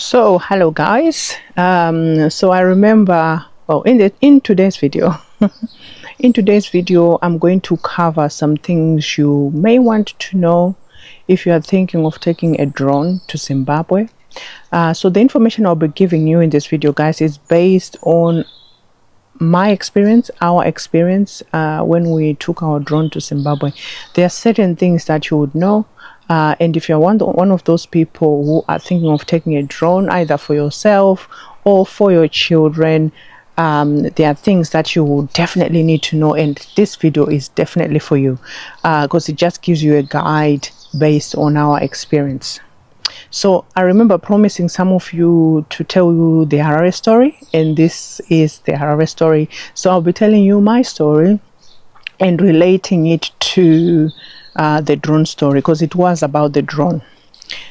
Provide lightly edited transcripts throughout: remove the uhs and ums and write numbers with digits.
So hello guys. So I remember, well, in today's video in today's video I'm going to cover some things you may want to know if you are thinking of taking a drone to Zimbabwe. So the information I'll be giving you in this video, guys, is based on my experience, our experience when we took our drone to Zimbabwe. There are certain things that you would know, and if you're one of those people who are thinking of taking a drone either for yourself or for your children, there are things that you will definitely need to know, and this video is definitely for you because it just gives you a guide based on our experience. So I remember promising some of you to tell you the Harare story, and this is the Harare story. So I'll be telling you my story and relating it to the drone story because it was about the drone.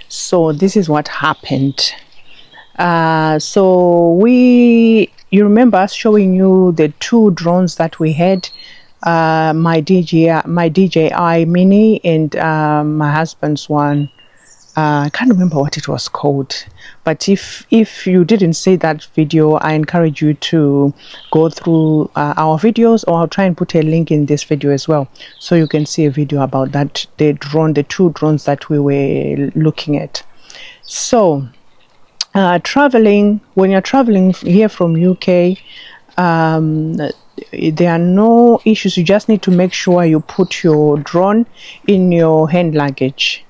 So this is what happened. You remember us showing you the two drones that we had, my DJI Mini and my husband's one. I can't remember what it was called, but if you didn't see that video, I encourage you to go through our videos, or I'll try and put a link in this video as well, so you can see a video about that, the two drones that we were looking at. So when you're traveling here from UK, there are no issues. You just need to make sure you put your drone in your hand luggage.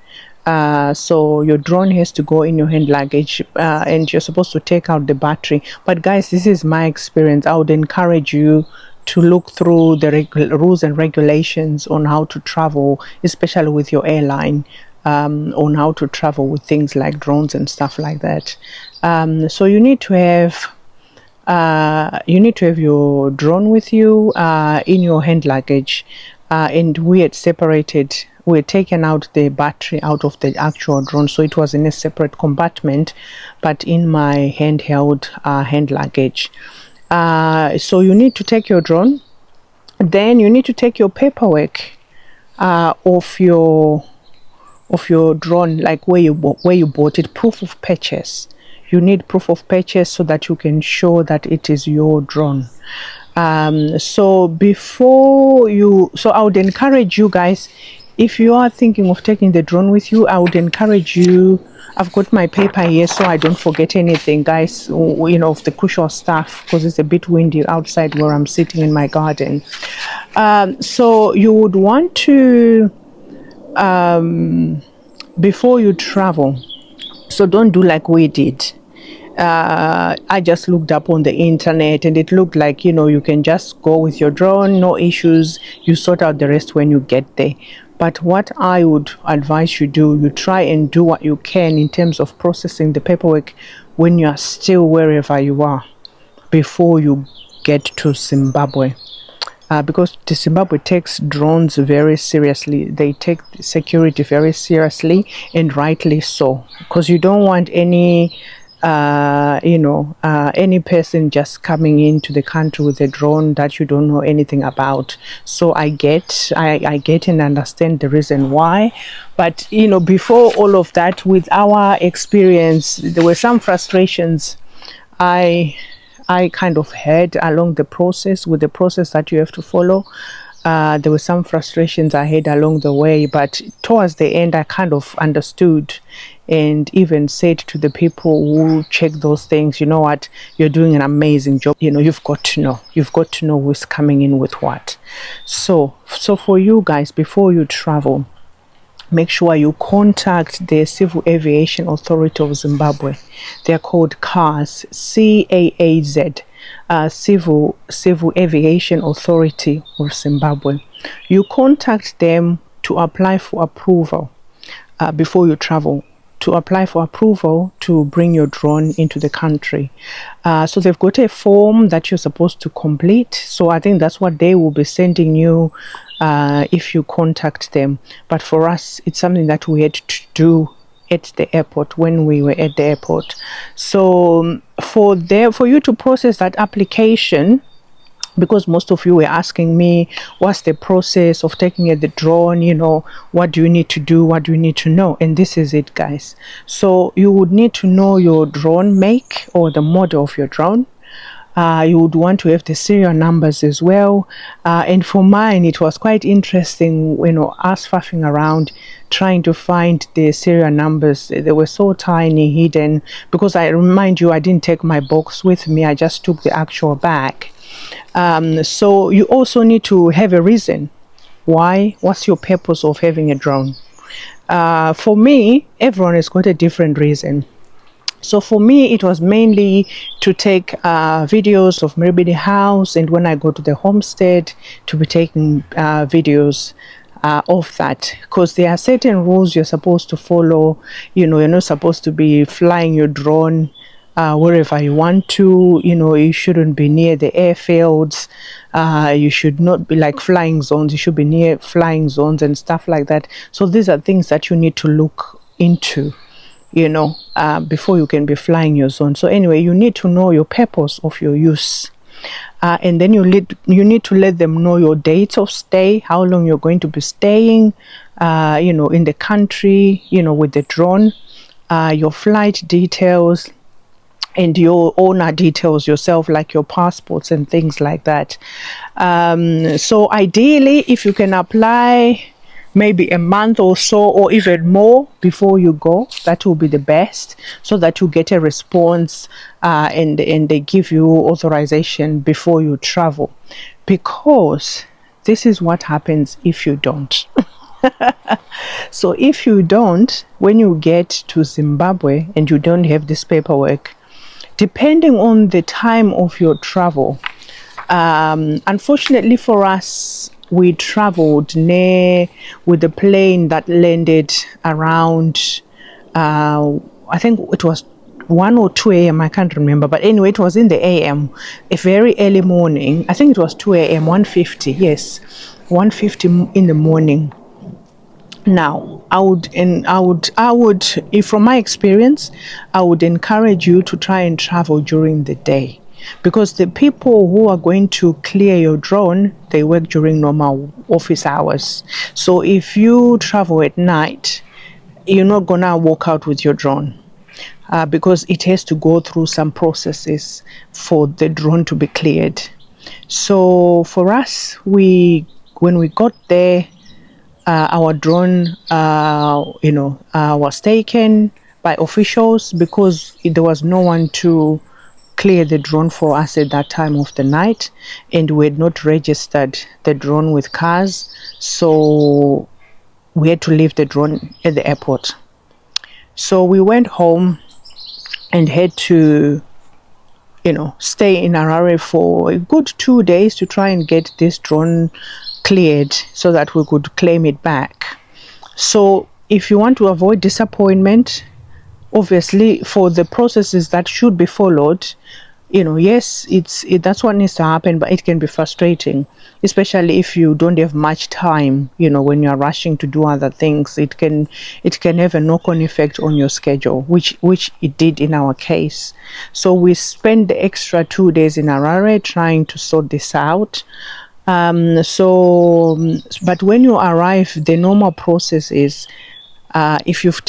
So your drone has to go in your hand luggage, and you're supposed to take out the battery. But guys, this is my experience. I would encourage you to look through the rules and regulations on how to travel, especially with your airline, on how to travel with things like drones and stuff like that. So you need to have your drone with you in your hand luggage, and we had separated. We had taken out the battery out of the actual drone, so it was in a separate compartment, but in my handheld hand luggage. So you need to take your drone, then you need to take your paperwork of your drone, like where you bought it, proof of purchase. You need proof of purchase so that you can show that it is your drone. So I would encourage you guys, if you are thinking of taking the drone with you, I would encourage you. I've got my paper here so I don't forget anything, guys, you know, of the crucial stuff, because it's a bit windy outside where I'm sitting in my garden. So you would want to, before you travel, so don't do like we did. I just looked up on the internet and it looked like, you know, you can just go with your drone, no issues, you sort out the rest when you get there. But what I would advise you do, you try and do what you can in terms of processing the paperwork when you are still wherever you are before you get to Zimbabwe. Because Zimbabwe takes drones very seriously. They take security very seriously, and rightly so, because you don't want any any person just coming into the country with a drone that you don't know anything about. So I get and understand the reason why, but you know, before all of that, with our experience, there were some frustrations I kind of had along the process, with the process that you have to follow. There were some frustrations I had along the way, but towards the end I kind of understood and even said to the people who check those things, you know what, you're doing an amazing job. You know, you've got to know who's coming in with what. So for you guys, before you travel, make sure you contact the Civil Aviation Authority of Zimbabwe. They're called CAAZ, CAAZ. Civil Aviation Authority of Zimbabwe. You contact them to apply for approval before you travel, to apply for approval to bring your drone into the country. So they've got a form that you're supposed to complete. So I think that's what they will be sending you if you contact them. But for us, it's something that we had to do at the airport when we were at the airport. So for you to process that application, because most of you were asking me, what's the process of taking the drone, what do you need to do, what do you need to know? And this is it, guys. So you would need to know your drone make or the model of your drone. You would want to have the serial numbers as well. And for mine, it was quite interesting, us faffing around trying to find the serial numbers. They were so tiny, hidden, because I remind you, I didn't take my box with me. I just took the actual bag. So you also need to have a reason. Why? What's your purpose of having a drone? For me, everyone has got a different reason. So for me, it was mainly to take videos of Mhiribidi House, and when I go to the homestead, to be taking videos of that, because there are certain rules you're supposed to follow. You're not supposed to be flying your drone wherever you want to. You shouldn't be near the airfields. You should not be like flying zones. You should be near flying zones and stuff like that. So these are things that you need to look into, before you can be flying your zone. So anyway, you need to know your purpose of your use. And then you need to let them know your dates of stay, how long you're going to be staying, in the country, with the drone, your flight details, and your owner details yourself, like your passports and things like that. So ideally, if you can apply maybe a month or so, or even more before you go, that will be the best, so that you get a response and they give you authorization before you travel. Because this is what happens if you don't. So if you don't, when you get to Zimbabwe and you don't have this paperwork, depending on the time of your travel, unfortunately for us, we traveled with the plane that landed around, I think it was 1 or 2 a.m. I can't remember, but anyway, it was in the a.m., a very early morning. I think it was 2 a.m., 1:50, yes, 1:50 in the morning. Now, if from my experience, I would encourage you to try and travel during the day, because the people who are going to clear your drone, they work during normal office hours. So if you travel at night, you're not gonna walk out with your drone, because it has to go through some processes for the drone to be cleared. So for us, when we got there, our drone, was taken by officials, because there was no one to clear the drone for us at that time of the night, and we had not registered the drone with CAAZ, so we had to leave the drone at the airport. So we went home and had to, stay in Harare for a good 2 days to try and get this drone cleared so that we could claim it back. So if you want to avoid disappointment, obviously for the processes that should be followed, yes, that's what needs to happen, but it can be frustrating, especially if you don't have much time. When you're rushing to do other things, it can have a knock-on effect on your schedule, which it did in our case. So we spent the extra 2 days in Harare trying to sort this out. But when you arrive, the normal process is, if you've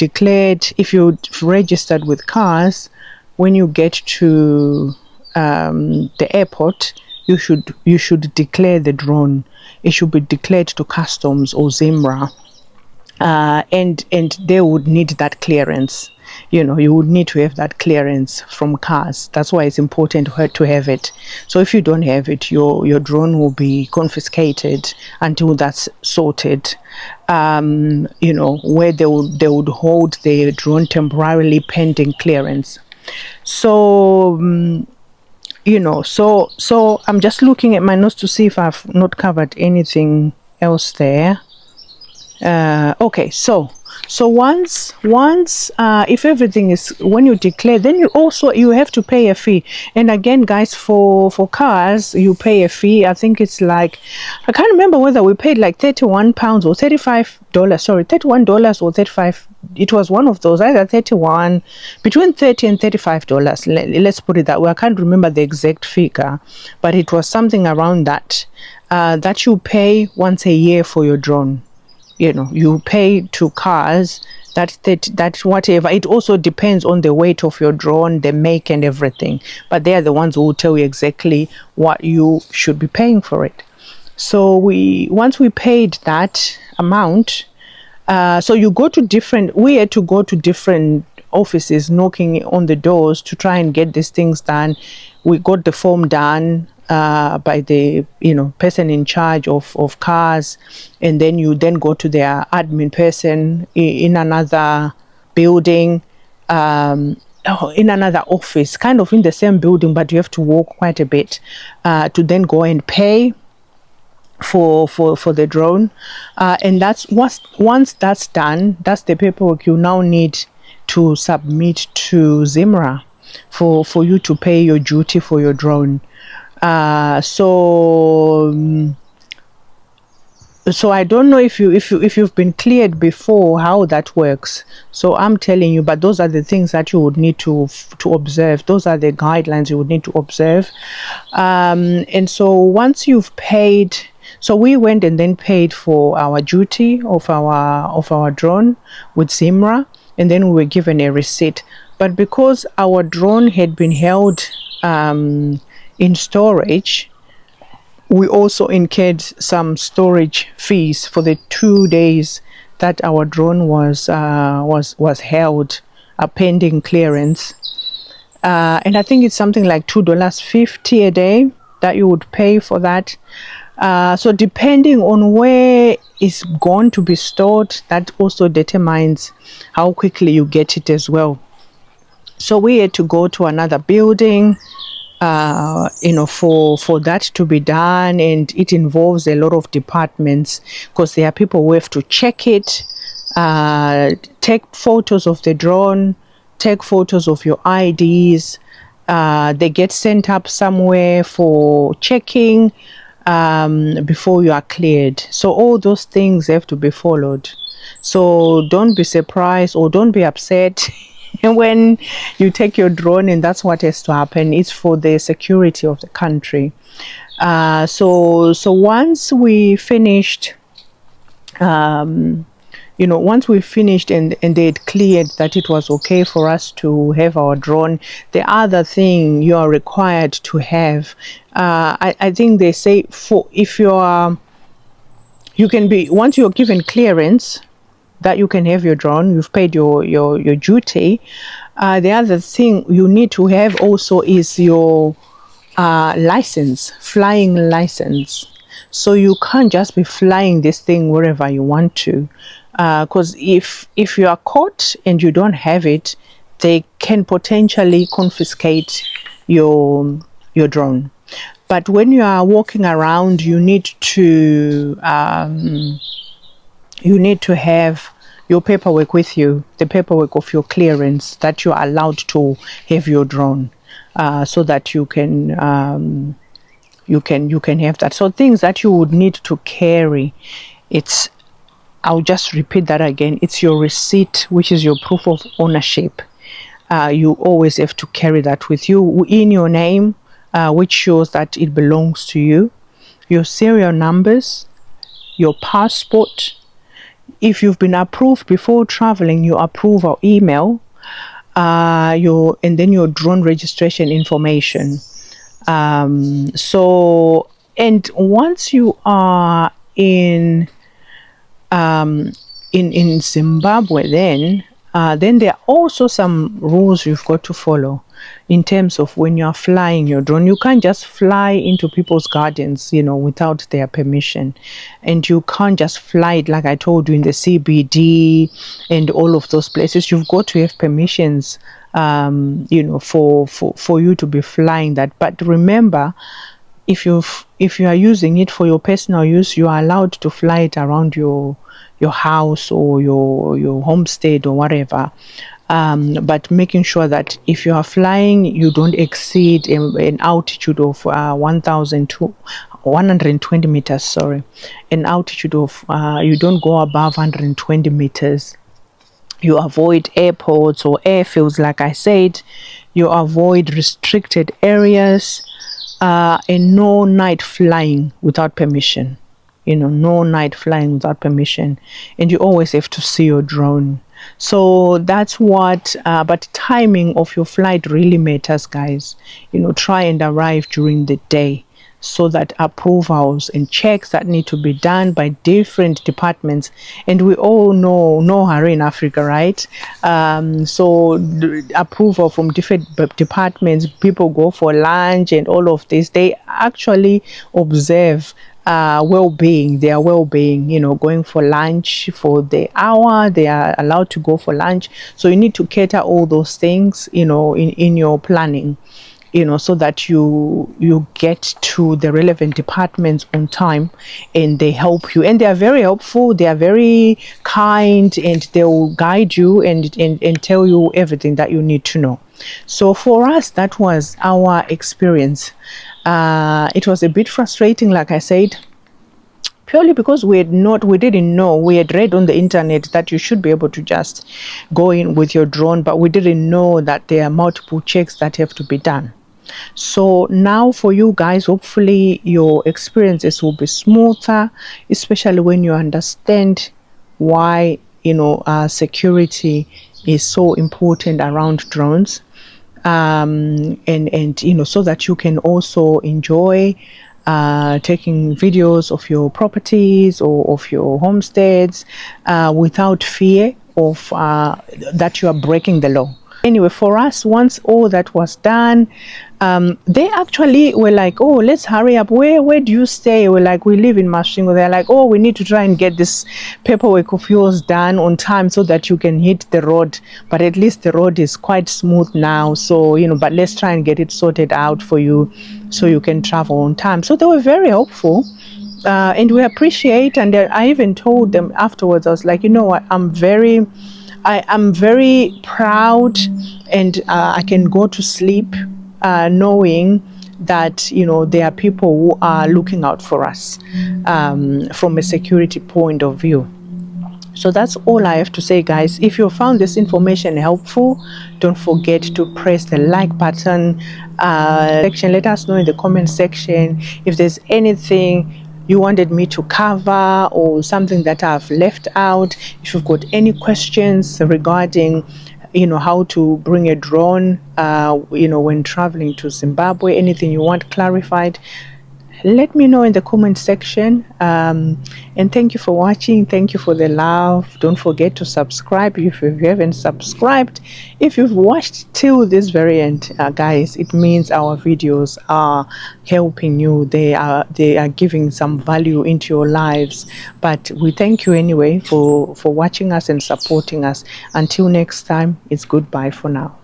registered with CAAZ, when you get to the airport, you should declare the drone. It should be declared to customs or Zimbra, and they would need that clearance. You would need to have that clearance from CAAZ. That's why it's important to have it. So if you don't have it, your drone will be confiscated until that's sorted. Where they would hold the drone temporarily pending clearance. So so I'm just looking at my notes to see if I've not covered anything else there. Okay, so once if everything is, when you declare, then you have to pay a fee. And again, guys, for cars you pay a fee. I think it's like, I can't remember whether we paid like £31 or $35. Sorry, $31 or 35. It was one of those, either 31, between $30 and $35. Let's put it that way. I can't remember the exact figure, but it was something around that. That you pay once a year for your drone. You know, you pay to CAAZ that whatever. It also depends on the weight of your drone, the make and everything. But they are the ones who will tell you exactly what you should be paying for it. So once we paid that amount, so you go to different. We had to go to different offices, knocking on the doors to try and get these things done. We got the form done by the person in charge of CAAZ, and then you then go to their admin person in another building, in another office, kind of in the same building, but you have to walk quite a bit to then go and pay for the drone, and that's once that's done, that's the paperwork you now need to submit to Zimra for you to pay your duty for your drone. So I don't know if you've been cleared before how that works. So I'm telling you, but those are the things that you would need to observe. Those are the guidelines you would need to observe. And so once you've paid, so we went and then paid for our duty of our drone with Zimra, and then we were given a receipt. But because our drone had been held in storage, we also incurred some storage fees for the 2 days that our drone was held pending clearance, and I think it's something like $2.50 a day that you would pay for that. So depending on where it's going to be stored, that also determines how quickly you get it as well. So we had to go to another building for that to be done, and it involves a lot of departments because there are people who have to check it, take photos of the drone, take photos of your IDs. They get sent up somewhere for checking before you are cleared. So all those things have to be followed. So don't be surprised or don't be upset when you take your drone and that's what has to happen. It's for the security of the country. So once we finished, once we finished and they had cleared that it was okay for us to have our drone, the other thing you are required to have, I think they say, once you're given clearance that you can have your drone, you've paid your duty. The other thing you need to have also is your license, flying license. So you can't just be flying this thing wherever you want to, because if you are caught and you don't have it, they can potentially confiscate your drone. But when you are walking around, you need to have your paperwork with you, the paperwork of your clearance that you are allowed to have your drone, so that you can have that. So things that you would need to carry, I'll just repeat that again. It's your receipt, which is your proof of ownership. You always have to carry that with you in your name, which shows that it belongs to you. Your serial numbers, your passport. If you've been approved before traveling, your approval email, and then your drone registration information. And once you are in Zimbabwe, then there are also some rules you've got to follow in terms of when you are flying your drone. You can't just fly into people's gardens, without their permission, and you can't just fly it, like I told you, in the CBD and all of those places. You've got to have permissions, for you to be flying that. But remember, if you are using it for your personal use, you are allowed to fly it around your your house or your homestead or whatever. But making sure that if you are flying, you don't exceed an altitude of 120 meters. Sorry, an altitude of you don't go above 120 meters. You avoid airports or airfields, like I said. You avoid restricted areas, and no night flying without permission. No night flying without permission. And you always have to see your drone. So that's what, but timing of your flight really matters, guys. Try and arrive during the day, so that approvals and checks that need to be done by different departments, and we all know no hurry in Africa, right? So approval from different departments, people go for lunch and all of this, they actually observe well-being, their well-being, going for lunch for the hour they are allowed to go for lunch. So you need to cater all those things, in your planning, so that you get to the relevant departments on time, and they help you, and they are very helpful, they are very kind, and they will guide you and tell you everything that you need to know. So for us, that was our experience. It was a bit frustrating, like I said, purely because we didn't know. We had read on the internet that you should be able to just go in with your drone, but we didn't know that there are multiple checks that have to be done. So now for you guys, hopefully your experiences will be smoother, especially when you understand why security is so important around drones, and so that you can also enjoy taking videos of your properties or of your homesteads without fear of that you are breaking the law. Anyway, for us, once all that was done, they actually were like, oh, let's hurry up. Where do you stay? We're like, we live in Masvingo. They're like, oh, we need to try and get this paperwork of yours done on time so that you can hit the road. But at least the road is quite smooth now. So, but let's try and get it sorted out for you so you can travel on time. So they were very helpful. And we appreciate. And I even told them afterwards, I was like, you know what, I am very proud, and I can go to sleep knowing that there are people who are looking out for us from a security point of view. So that's all I have to say, guys. If you found this information helpful, don't forget to press the like button. Let us know in the comment section if there's anything you wanted me to cover or something that I've left out. If you've got any questions regarding how to bring a drone when traveling to Zimbabwe, anything you want clarified, let me know in the comment section. And thank you for watching. Thank you for the love. Don't forget to subscribe if you haven't subscribed. If you've watched till this very end, guys, it means our videos are helping you. They are giving some value into your lives. But we thank you anyway for watching us and supporting us. Until next time, it's goodbye for now.